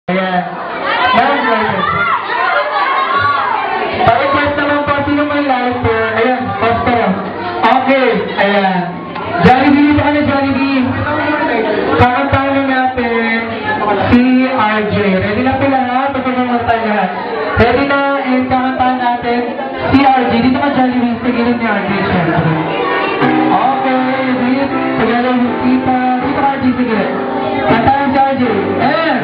Ayan. Pa-request naman po, sino may lighter? Ayan, poster. Okay, ayan. Jollibee, dito ka na Jollibee. Kakantahin natin si RJ. Ready na po lahat? Pagkakamantay lahat. Ready na, and kakantahin natin si RJ. Dito ka Jollibee, sa gilid ni RJ, syempre. Okay, dito. Together with Tita. Dito ka RJ, sige. Kantahin si RJ. And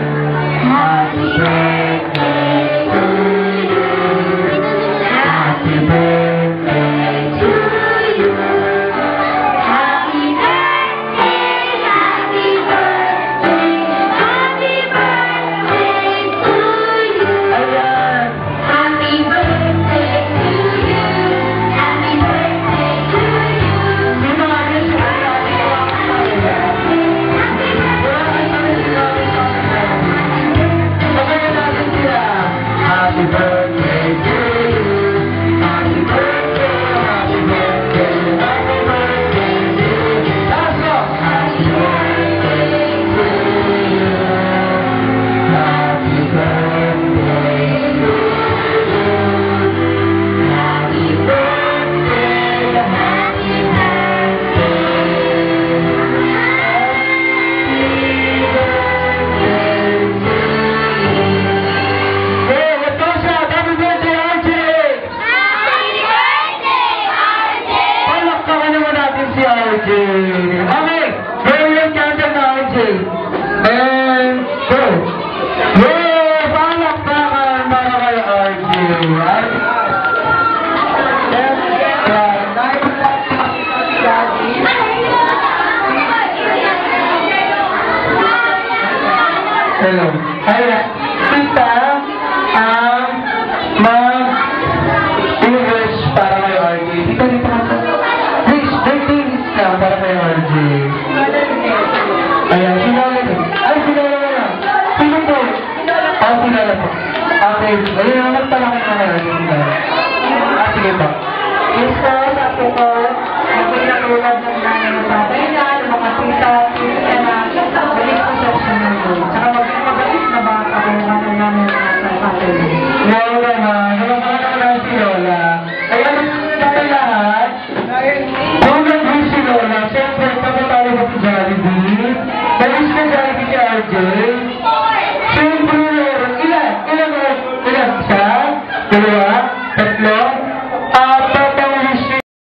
happy birthday to you. Happy birthday to you. Happy birthday, happy birthday, happy birthday to you. Ayan. Happy birthday to you. Happy birthday to you. Sino nga yun siya? Pagayan natin sila. Happy birthday to you. Happy birthday, happy birthday, happy birthday to you. Let's go! Happy birthday to you. Happy birthday to you. Happy birthday, happy Hey, let's go, Shaq! Happy birthday, RJ! Happy birthday, RJ. Palakpakan naman natin si RJ. Okay, gawin yung candle na RJ. And go! Yay! Palakpakan para kay RJ. Hello. Ayan. Tita, mag-wish para kay RJ. Tita, dito ka po. Wish, birthday wish na para kay RJ. Ayan, sinala ko. Ay, sinala ko na. Sino po? Ah, sinala po. Okay, ayun na, magpalaki na kay RJ. Sinala. Ah, sige po. Yes po, sapo ko.